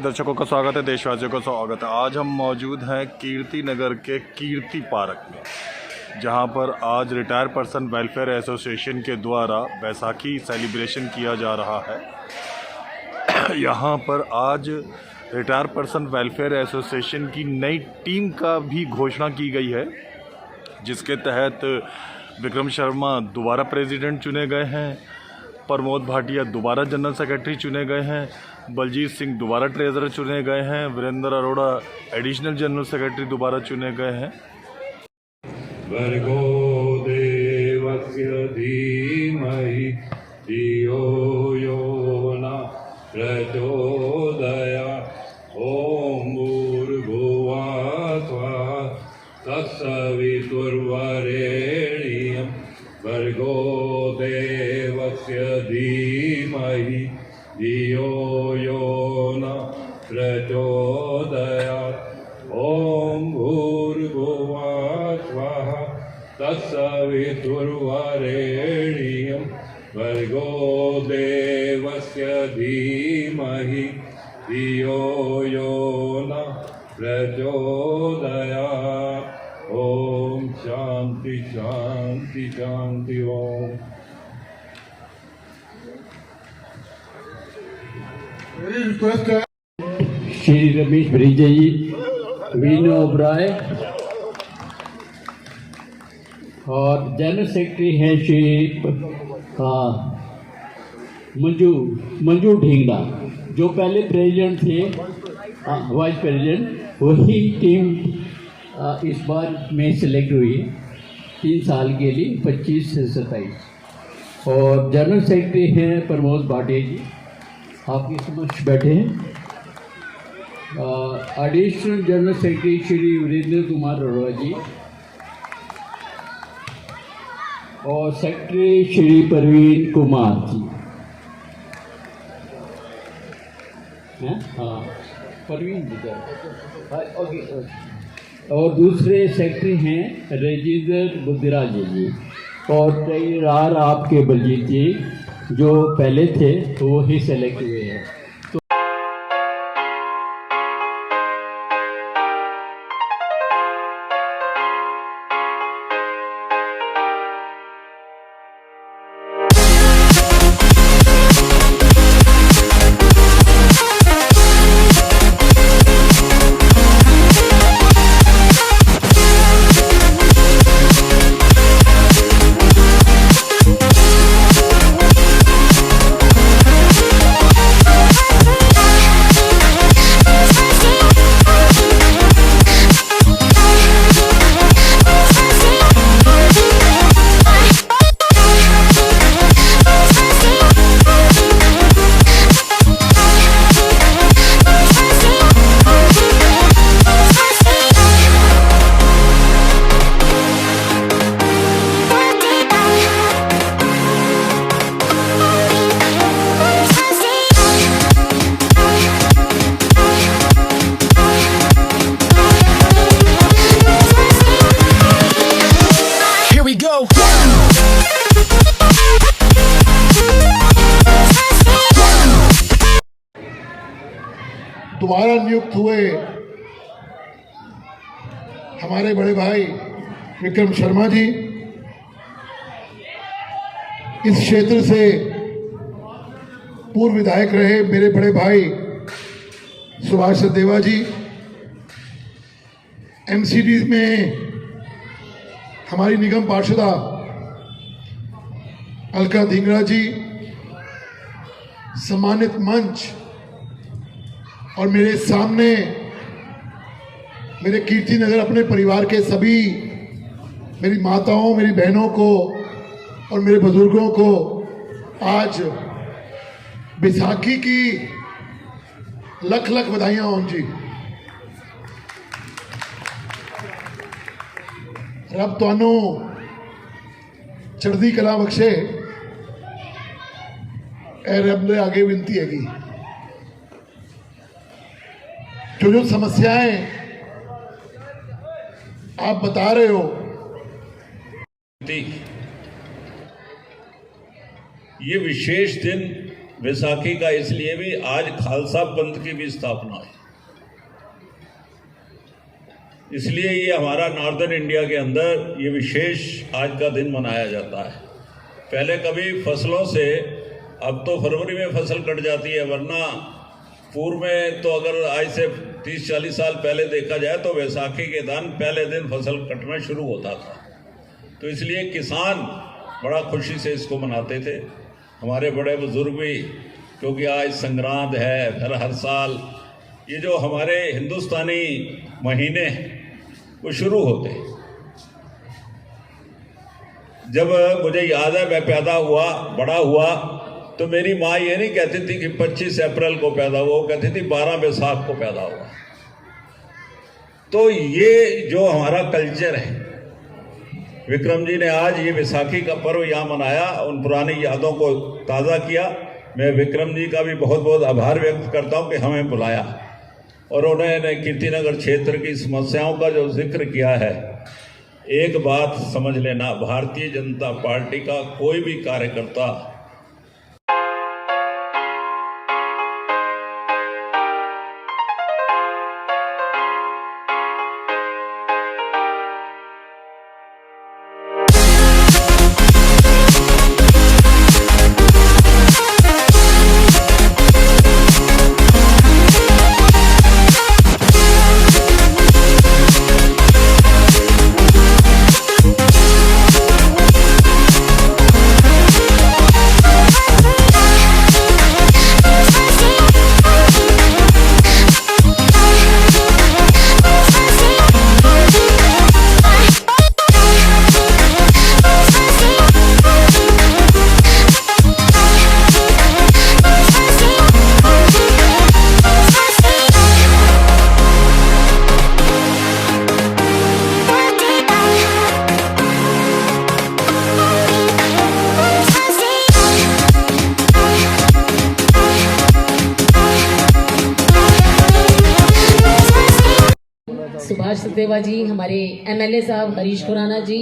दर्शकों का स्वागत है, देशवासियों का स्वागत है। आज हम मौजूद हैं कीर्ति नगर के कीर्ति पार्क में, जहां पर आज रिटायर पर्सन वेलफेयर एसोसिएशन के द्वारा बैसाखी सेलिब्रेशन किया जा रहा है। यहां पर आज रिटायर पर्सन वेलफेयर एसोसिएशन की नई टीम का भी घोषणा की गई है, जिसके तहत विक्रम शर्मा दोबारा प्रेसिडेंट चुने गए हैं, प्रमोद भाटिया दोबारा जनरल सेक्रेटरी चुने गए हैं, बलजीत सिंह दोबारा ट्रेजरर चुने गए हैं, Virendra Arora additional general secretary दोबारा चुने गए हैं। भर्गो देवस्य धीमहि धियो यो न प्रचोदयात्। ओम भूर्भुवः स्वः तत्सवितुर्वरेण्यं भर्गो देवस्य धीमहि धियो यो न प्रचोदयात्। ओम भूर्भुवः स्वः तत्सवितुर्वरेण्यं भर्गो देवस्य धीमहि धियो यो न प्रचोदयात्। ओम शांति शांति शांति। ओम श्री रमेश भरीजा जी, वीनो ओबराय और जनरल सेक्रेटरी हैं श्री मंजू ढींगड़ा, जो पहले प्रेसिडेंट थे, वाइस प्रेसिडेंट। वही टीम इस बार में सिलेक्ट हुई 3 साल के लिए 25 से 27। और जनरल सेक्रेटरी हैं प्रमोद भाटिया जी, आपके समक्ष बैठे हैं। Additional general secretary Shri Virendra Kumar Arora ji और सेक्रेटरी श्री प्रवीण कुमार जी हैं। हाँ, प्रवीण जी ओके। और दूसरे सेक्रेटरी हैं राजेंद्र बुद्धिराज जी और ट्रेजरर आपके बलजीत जी, जो पहले थे वो ही सेलेक्ट हुए हैं। दोबारा नियुक्त हुए हमारे बड़े भाई विक्रम शर्मा जी, इस क्षेत्र से पूर्व विधायक रहे मेरे बड़े भाई सुभाष सचदेवा जी, एमसीडी में हमारी निगम पार्षदा अलका ढींगड़ा जी, सम्मानित मंच और मेरे सामने मेरे कीर्ति नगर अपने परिवार के सभी, मेरी माताओं, मेरी बहनों को और मेरे बुजुर्गों को आज बैसाखी की लख लख बधाइयां हों जी। रब तुहानू चढ़दी कला बख्शे, ए रब ने आगे विनती हैगी। जो समस्याएं आप बता रहे हो, ये विशेष दिन वैसाखी का इसलिए भी आज खालसा पंथ की भी स्थापना है, इसलिए ये हमारा नॉर्दर्न इंडिया के अंदर ये विशेष आज का दिन मनाया जाता है। पहले कभी फसलों से, अब तो फरवरी में फसल कट जाती है, वरना पूर्व में तो अगर आज से 30-40 साल पहले देखा जाए तो वैसाखी के दिन पहले दिन फसल कटना शुरू होता था। तो इसलिए किसान बड़ा खुशी से इसको मनाते थे, हमारे बड़े बुजुर्ग भी, क्योंकि आज संक्रांत है। फिर हर साल ये जो हमारे हिंदुस्तानी महीने वो शुरू होते। जब मुझे याद है मैं पैदा हुआ, बड़ा हुआ, तो मेरी माँ ये नहीं कहती थी कि 25 अप्रैल को पैदा हुआ, वो कहती थी 12 वैसाख को पैदा हुआ। तो ये जो हमारा कल्चर है, विक्रम जी ने आज ये वैसाखी का पर्व यहाँ मनाया, उन पुरानी यादों को ताज़ा किया। मैं विक्रम जी का भी बहुत बहुत आभार व्यक्त करता हूँ कि हमें बुलाया और उन्होंने कीर्तिनगर क्षेत्र की समस्याओं का जो जिक्र किया है। एक बात समझ लेना, भारतीय जनता पार्टी का कोई भी कार्यकर्ता सुभाष सचदेवा जी, हमारे एमएलए साहब हरीश खुराना जी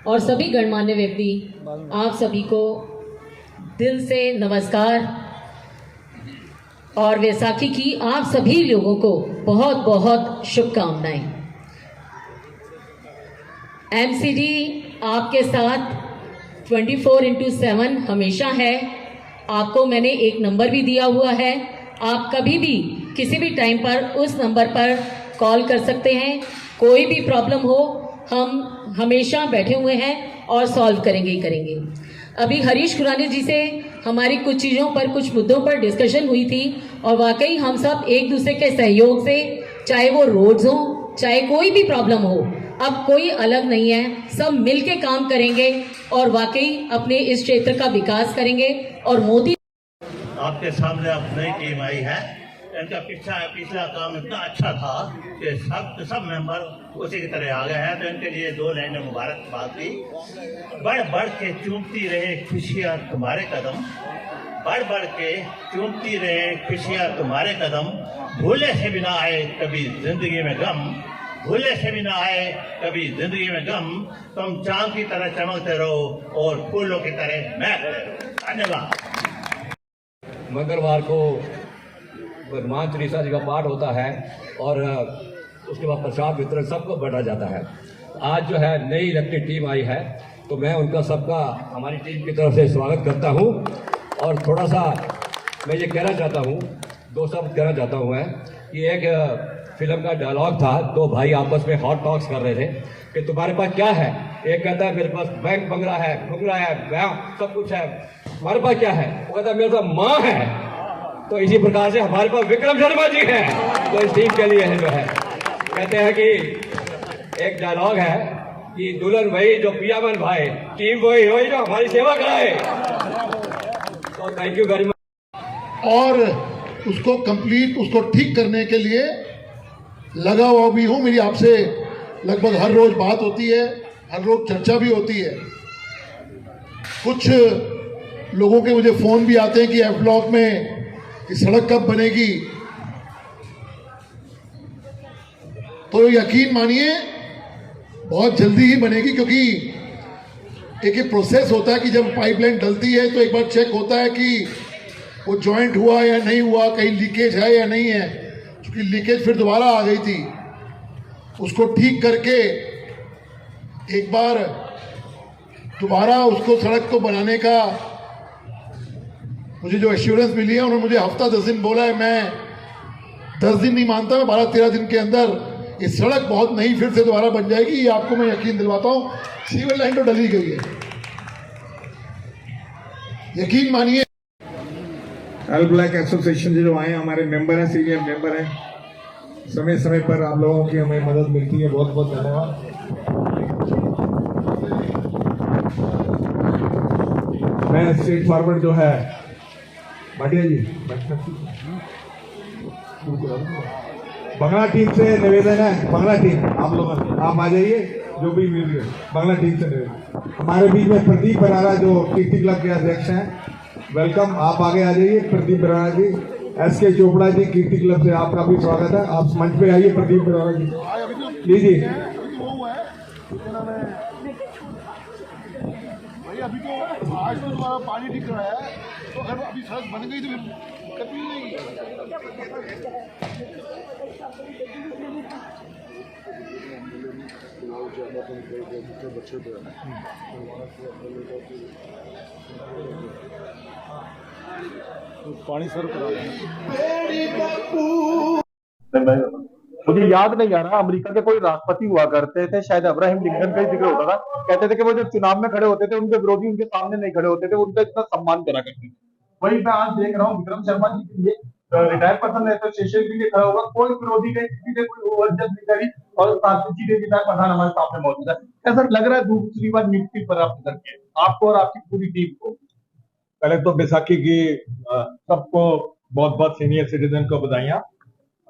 और सभी गणमान्य व्यक्ति, आप सभी को दिल से नमस्कार और वैसाखी की आप सभी लोगों को बहुत बहुत शुभकामनाएं। एमसीडी आपके साथ 24/7 हमेशा है। आपको मैंने एक नंबर भी दिया हुआ है, आप कभी भी किसी भी टाइम पर उस नंबर पर कॉल कर सकते हैं। कोई भी प्रॉब्लम हो, हम हमेशा बैठे हुए हैं और सॉल्व करेंगे ही करेंगे। अभी हरीश खुराना जी से हमारी कुछ चीज़ों पर, कुछ मुद्दों पर डिस्कशन हुई थी और वाकई हम सब एक दूसरे के सहयोग से, चाहे वो रोड्स हो, चाहे कोई भी प्रॉब्लम हो, अब कोई अलग नहीं है, सब मिल के काम करेंगे और वाकई अपने इस क्षेत्र का विकास करेंगे। और मोदी आपके सामने अब नई टीम आई है, इनका पिछला काम इतना अच्छा था कि सब मेंबर उसी की तरह आ गए हैं, तो इनके लिए 2 लाइनें मुबारकबाद दी। बढ़ बढ़ के चूमती रहे खुशियाँ तुम्हारे कदम, बढ़ बढ़ के चूमती रहे खुशियाँ तुम्हारे कदम, भूले से भी ना आए कभी जिंदगी में गम, भूले से भी ना आए कभी जिंदगी में गम, तुम चांद की तरह चमकते रहो और फूलों की तरह महकते रहो। धन्यवाद। मंगलवार को हनुमान चालीसा जी का पाठ होता है और उसके बाद प्रसाद वितरण सबको बांटा जाता है। आज जो है नई इलेक्टेड टीम आई है, तो मैं उनका सबका हमारी टीम की तरफ से स्वागत करता हूं। और थोड़ा सा मैं ये कहना चाहता हूं, 2 शब्द कहना चाहता हूं मैं, कि एक फिल्म का डायलॉग था, 2 भाई आपस में हॉट टॉक्स कर रहे थे कि तुम्हारे पास क्या है। एक कहता है मेरे पास बैंक बंगला है, सब कुछ है, हमारे पास क्या है? वो कहता है मेरे पास माँ है। तो इसी प्रकार से हमारे पास विक्रम शर्मा जी हैं, तो इस टीम के लिए है जो है कहते हैं कि एक डायलॉग है कि दुल्हन वही जो पियामन भाई, टीम वही जो हमारी सेवा कराए। तो थैंक यू वेरी मच। और उसको कंप्लीट, उसको ठीक करने के लिए लगा हुआ भी हूँ। मेरी आपसे लगभग हर रोज बात होती है, हर रोज चर्चा भी होती है। कुछ लोगों के मुझे फोन भी आते हैं कि एफ ब्लॉक में कि सड़क कब बनेगी। तो यकीन मानिए बहुत जल्दी ही बनेगी, क्योंकि एक प्रोसेस होता है कि जब पाइपलाइन डलती है तो एक बार चेक होता है कि वो जॉइंट हुआ या नहीं हुआ, कहीं लीकेज है या नहीं है, क्योंकि लीकेज फिर दोबारा आ गई थी। उसको ठीक करके एक बार दोबारा उसको सड़क को बनाने का मुझे जो एश्योरेंस मिली है, उन्होंने मुझे हफ्ता 10 दिन बोला है। मैं 10 दिन नहीं मानता, मैं 12-13 दिन के अंदर ये सड़क बहुत नई फिर से दोबारा बन जाएगी, ये आपको मैं यकीन दिलवाता हूँ। सीवर लाइन तो डली गई है, यकीन मानिए। एल ब्लैक एसोसिएशन जो आए हमारे मेंबर हैं, सीनियर मेंबर हैं, समय समय पर आप लोगों की हमें मदद मिलती है, बहुत बहुत धन्यवाद। मैं स्ट्रेट फॉरवर्ड जो है भाटिया जी, बंगला टीम से निवेदन है, बंगला टीम आप लोग आप आ जाइए, जो भी मिल रही है बंगला टीम से निवेदन। हमारे बीच में प्रदीप बराड़ा जो कीर्ति क्लब के अध्यक्ष हैं, वेलकम, आप आगे आ जाइए। प्रदीप बराड़ा जी, एसके चोपड़ा जी कीर्ति क्लब से आपका भी स्वागत है, आप मंच पे आइए। प्रदीप बराड़ा जी लीजिए। अभी तो आज तो दोबारा पानी ठीक कराया है, तो अगर अभी सड़क बन गई तो फिर दिक्कत नहीं रहेगी। पानी सर करा मुझे याद नहीं आ रहा, अमेरिका के कोई राष्ट्रपति हुआ करते थे, शायद अब्राहम लिंकन का ही जिक्र होता था। कहते थे कि वो जब चुनाव में खड़े होते थे, उनके विरोधी उनके सामने नहीं खड़े होते थे, उनका इतना सम्मान करा करते थे। वही मैं आज देख रहा हूँ विक्रम शर्मा जी के लिए रिटायर्ड पर्सन एसोसिएशन के लिए खड़ा होगा, कोई विरोधी नहीं, किसी ने कोई ओवरजज नहीं करी, और साथी जी रिटायर्ड प्रधान हमारे सामने मौजूद है। ऐसा लग रहा है दूसरी बार नियुक्ति प्राप्त करके आपको और आपकी पूरी टीम को। पहले तो बैसाखी की सबको बहुत बहुत सीनियर सिटीजन को बधाइयाँ।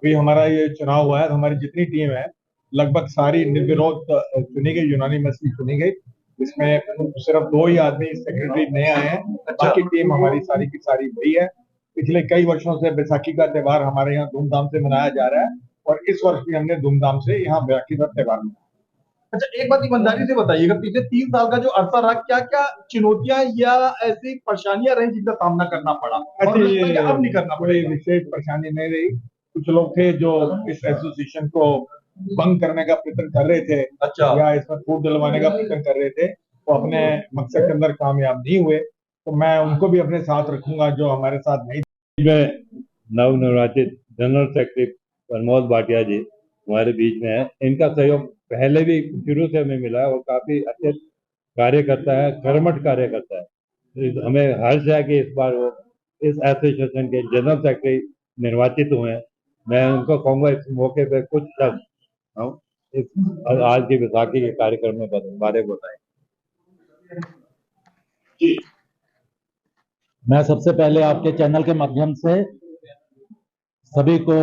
अभी हमारा ये चुनाव हुआ है, तो हमारी जितनी टीम है लगभग सारी निर्विरोध चुनी गई, यूनानिमसली चुनी गई। इसमें सिर्फ 2 ही आदमी सेक्रेटरी नए आए हैं, बाकी टीम हमारी सारी की सारी वही है। पिछले कई वर्षों से बैसाखी का त्यौहार हमारे यहाँ धूमधाम से मनाया जा रहा है, और इस वर्ष भी हमने धूमधाम से यहाँ बैसाखी का त्यौहार मनाया। अच्छा, एक बात ईमानदारी से बताइएगा, पिछले 3 साल का जो अरसा रहा, क्या क्या चुनौतियां या ऐसी परेशानियां रही जिनका सामना करना पड़ा, और लगता है कि अब नहीं करना कोई पड़ेगा? विशेष परेशानी नहीं रही। कुछ लोग थे जो इस एसोसिएशन को भंग करने का प्रयत्न कर रहे थे, अच्छा, या इसमें फूट डलवाने का प्रयत्न कर रहे थे, वो अपने मकसद के अंदर कामयाब नहीं हुए। तो मैं उनको भी अपने साथ रखूंगा जो हमारे साथ नहीं। नवनिर्वाचित जनरल सेक्रेटरी प्रमोद भाटिया जी हमारे बीच में है। इनका सहयोग पहले भी शुरू से हमें मिला है, वो काफी अच्छे कार्य करता है, कर्मठ कार्य करता है। हमें हर्ष है कि इस बार वो इस एसोसिएशन के जनरल सेक्रेटरी निर्वाचित हुए हैं। मैं उनको कहूँगा इस मौके पे कुछ शब्द हम इस आज की बैसाखी के कार्यक्रम में बारे बताएं। मैं सबसे पहले आपके चैनल के माध्यम से सभी को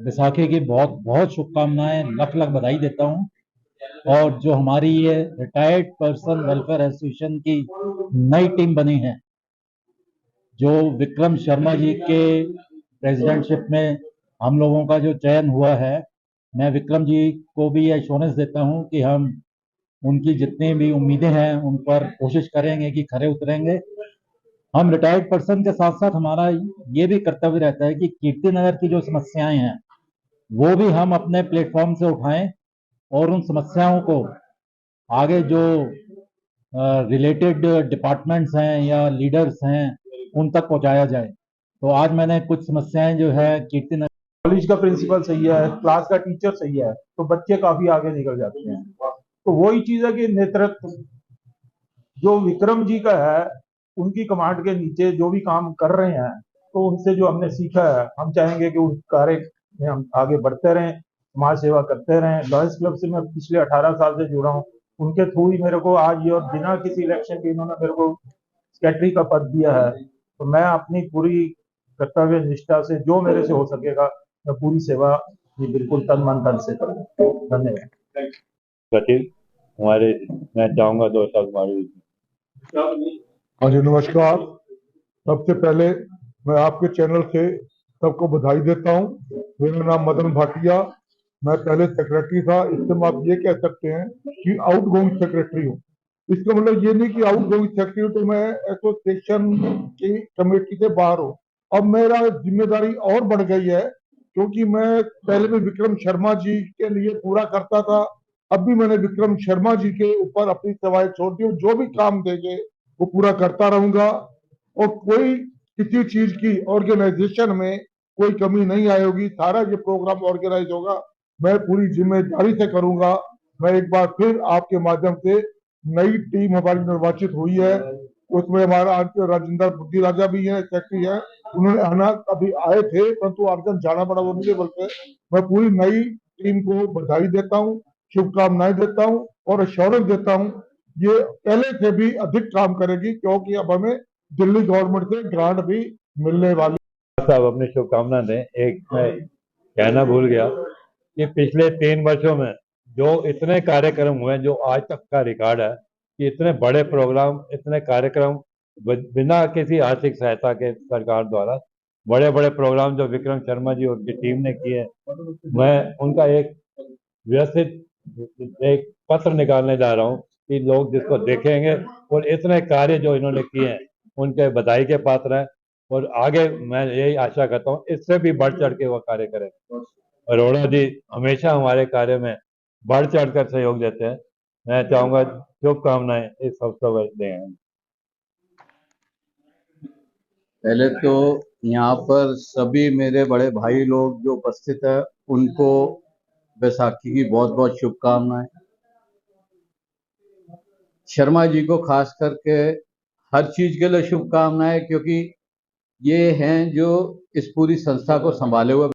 बैसाखी की बहुत बहुत शुभकामनाएं, लख लख बधाई देता हूं। और जो हमारी ये रिटायर्ड पर्सन वेलफेयर एसोसिएशन की नई टीम बनी है, जो विक्रम शर्मा जी के प्रेसिडेंटशिप में हम लोगों का जो चयन हुआ है, मैं विक्रम जी को भी एश्योरेंस देता हूं कि हम उनकी जितनी भी उम्मीदें हैं उन पर कोशिश करेंगे कि खरे उतरेंगे। हम रिटायर्ड पर्सन के साथ साथ हमारा ये भी कर्तव्य रहता है कि कीर्ति नगर की जो समस्याएं हैं वो भी हम अपने प्लेटफॉर्म से उठाएं, और उन समस्याओं को आगे जो रिलेटेड डिपार्टमेंट्स हैं या लीडर्स हैं उन तक पहुंचाया जाए। तो आज मैंने कुछ समस्याएं जो है कीर्ति नगर, कॉलेज का प्रिंसिपल सही है, क्लास का टीचर सही है, तो बच्चे काफी आगे निकल जाते हैं। तो वही चीज है कि नेतृत्व जो विक्रम जी का है, उनकी कमांड के नीचे जो भी काम कर रहे हैं, तो उनसे जो हमने सीखा है, हम चाहेंगे कि उस कार्य में हम आगे बढ़ते रहें, समाज सेवा करते रहें। लॉयर्स क्लब से मैं पिछले 18 साल से जुड़ा हूँ, उनके थ्रू ही मेरे को आज ये और बिना किसी इलेक्शन के इन्होंने मेरे को सेक्रेटरी का पद दिया है। तो मैं अपनी पूरी कर्तव्य निष्ठा से जो मेरे से हो सकेगा मैं पूरी सेवा ये बिल्कुल तन मन धन से करूँ। धन्यवाद। हमारे मैं चाहूंगा 2 शब्द हमारे। हाँ जी, नमस्कार। सबसे पहले मैं आपके चैनल से सबको बधाई देता हूँ। मेरा नाम मदन भाटिया, मैं पहले सेक्रेटरी था। इससे आप ये कह सकते हैं कि आउटगोइंग सेक्रेटरी हूँ। इसका मतलब ये नहीं कि आउटगोइंग सेक्रेटरी तो मैं एसोसिएशन की कमेटी से बाहर हूँ। अब मेरा जिम्मेदारी और बढ़ गई है, क्योंकि मैं पहले भी विक्रम शर्मा जी के लिए पूरा करता था, अब भी मैंने विक्रम शर्मा जी के ऊपर अपनी सेवाएं छोड़ दी, जो भी काम देंगे वो पूरा करता रहूंगा और कोई किसी चीज की ऑर्गेनाइजेशन में कोई कमी नहीं आएगी। सारा ये प्रोग्राम ऑर्गेनाइज होगा, मैं पूरी जिम्मेदारी से करूंगा। मैं एक बार फिर आपके माध्यम से नई टीम हमारी निर्वाचित हुई है, उसमें हमारा राजेंद्र बुद्धि राजा भी है, सेक्रेटरी है, उन्होंने आना अभी आए थे परंतु अर्जेंट जाना पड़ा वो मुझे बोलते। मैं पूरी नई टीम को बधाई देता हूँ, शुभकामनाएं देता हूँ और एश्योरेंस देता हूँ ये पहले से भी अधिक काम करेगी, क्योंकि अब हमें दिल्ली गवर्नमेंट से ग्रांट भी मिलने वाली। साहब अपनी शुभकामना दें। एक मैं कहना भूल गया कि पिछले 3 वर्षों में जो इतने कार्यक्रम हुए, जो आज तक का रिकॉर्ड है कि इतने बड़े प्रोग्राम, इतने कार्यक्रम बिना किसी आर्थिक सहायता के सरकार द्वारा बड़े बड़े प्रोग्राम जो विक्रम शर्मा जी और उनकी टीम ने किए, मैं उनका एक व्यवस्थित एक पत्र निकालने जा रहा हूँ कि लोग जिसको देखेंगे और इतने कार्य जो इन्होंने किए हैं उनके बधाई के पात्र हैं और आगे मैं यही आशा करता हूँ इससे भी बढ़ चढ़ के वो कार्य करें। अरोड़ा जी हमेशा हमारे कार्य में बढ़ चढ़ कर सहयोग देते हैं। मैं चाहूंगा शुभकामनाएं इस अवसर पर दें। पहले तो यहाँ पर सभी मेरे बड़े भाई लोग जो उपस्थित है उनको बैसाखी की बहुत बहुत शुभकामनाएं। शर्मा जी को खास करके हर चीज के लिए शुभकामनाएं, क्योंकि ये हैं जो इस पूरी संस्था को संभाले हुए